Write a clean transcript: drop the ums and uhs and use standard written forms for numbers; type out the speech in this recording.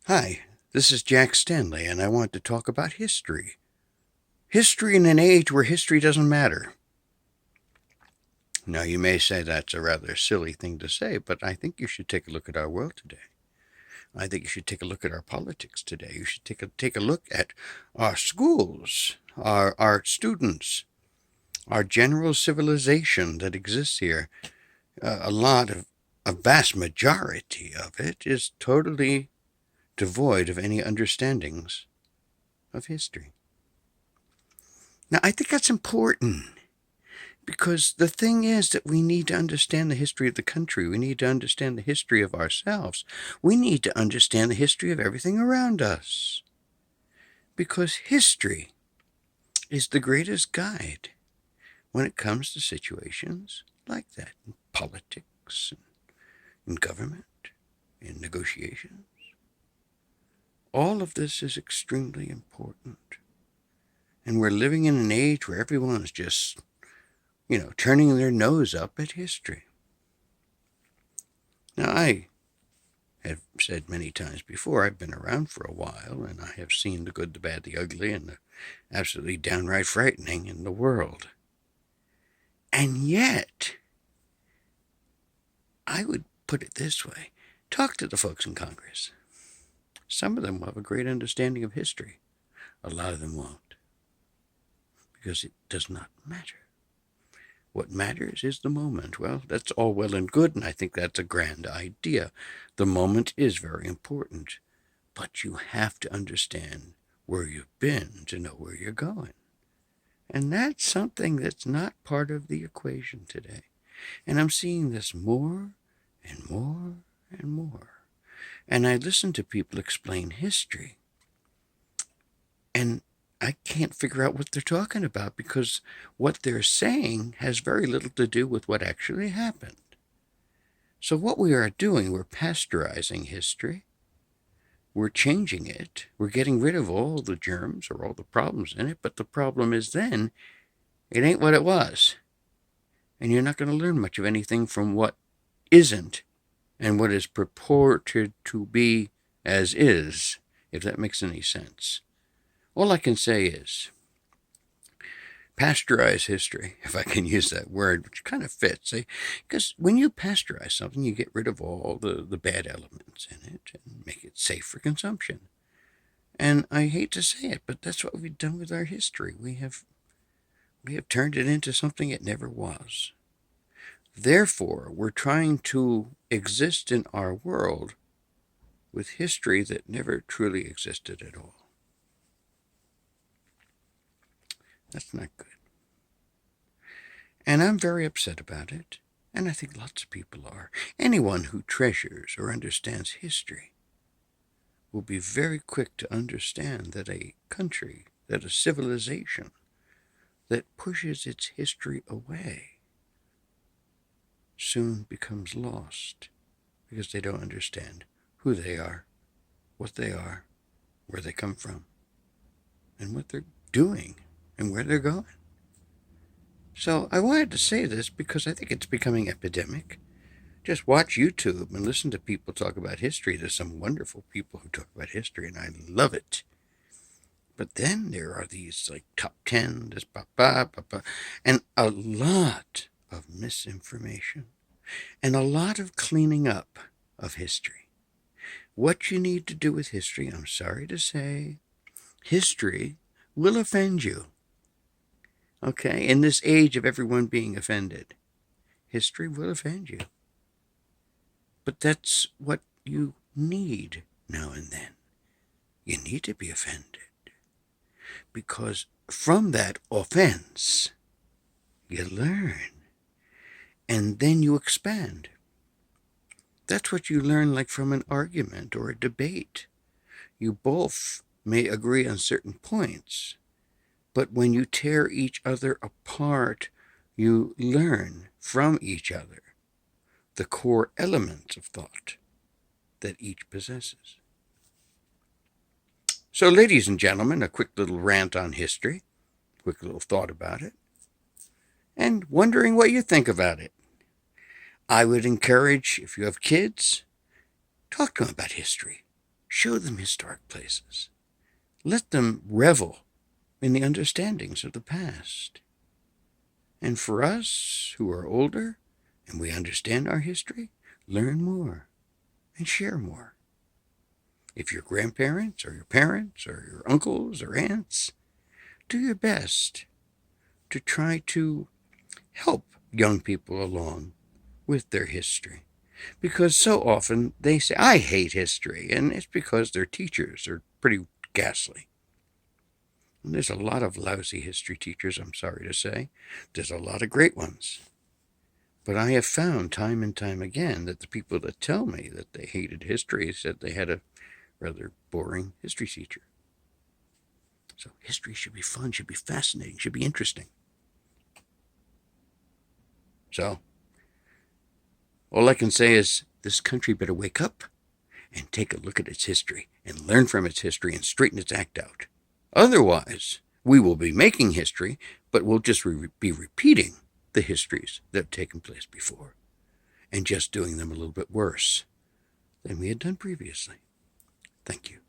Hi, this is Jack Stanley, and I want to talk about history. History in an age where history doesn't matter. Now, you may say that's a rather silly thing to say, but I think you should take a look at our world today. I think you should take a look at our politics today. You should take a look at our schools, our students, our general civilization that exists here. A vast majority of it is totally devoid of any understandings of history. Now, I think that's important because the thing is that we need to understand the history of the country. We need to understand the history of ourselves. We need to understand the history of everything around us. Because history is the greatest guide when it comes to situations like that in politics, in government, in negotiations. All of this is extremely important. And we're living in an age where everyone is just, turning their nose up at history. Now, I have said many times before, I've been around for a while, and I have seen the good, the bad, the ugly, and the absolutely downright frightening in the world. And yet, I would put it this way. Talk to the folks in Congress. Some of them will have a great understanding of history. A lot of them won't. Because it does not matter. What matters is the moment. Well, that's all well and good, and I think that's a grand idea. The moment is very important. But you have to understand where you've been to know where you're going. And that's something that's not part of the equation today. And I'm seeing this more and more and more. And I listen to people explain history. And I can't figure out what they're talking about because what they're saying has very little to do with what actually happened. So what we are doing, we're pasteurizing history. We're changing it. We're getting rid of all the germs or all the problems in it. But the problem is then, it ain't what it was. And you're not going to learn much of anything from what isn't and what is purported to be as is, if that makes any sense. All I can say is pasteurize history, if I can use that word, which kind of fits. Because when you pasteurize something, you get rid of all the bad elements in it and make it safe for consumption. And I hate to say it, but that's what we've done with our history. We have turned it into something it never was. Therefore, we're trying to exist in our world with history that never truly existed at all. That's not good. And I'm very upset about it, and I think lots of people are. Anyone who treasures or understands history will be very quick to understand that a country, that a civilization that pushes its history away soon becomes lost because they don't understand who they are, what they are, where they come from, and what they're doing and where they're going. So I wanted to say this because I think it's becoming epidemic. Just watch YouTube and listen to people talk about history. There's some wonderful people who talk about history, and I love it. But then there are these like top 10, this and a lot of misinformation and a lot of cleaning up of history. What you need to do with history, I'm sorry to say, history will offend you. Okay, in this age of everyone being offended, history will offend you. But that's what you need now and then. You need to be offended. Because from that offense, you learn. And then you expand. That's what you learn like from an argument or a debate. You both may agree on certain points, but when you tear each other apart, you learn from each other the core elements of thought that each possesses. So, ladies and gentlemen, a quick little rant on history, quick little thought about it, and wondering what you think about it. I would encourage, if you have kids, talk to them about history. Show them historic places. Let them revel in the understandings of the past. And for us who are older and we understand our history, learn more and share more. If your grandparents or your parents or your uncles or aunts, do your best to try to help young people along with their history. Because so often they say, I hate history, and it's because their teachers are pretty ghastly. And there's a lot of lousy history teachers, I'm sorry to say. There's a lot of great ones. But I have found time and time again that the people that tell me that they hated history said they had a rather boring history teacher. So history should be fun, should be fascinating, should be interesting. So, all I can say is this country better wake up and take a look at its history and learn from its history and straighten its act out. Otherwise, we will be making history, but we'll just be repeating the histories that have taken place before and just doing them a little bit worse than we had done previously. Thank you.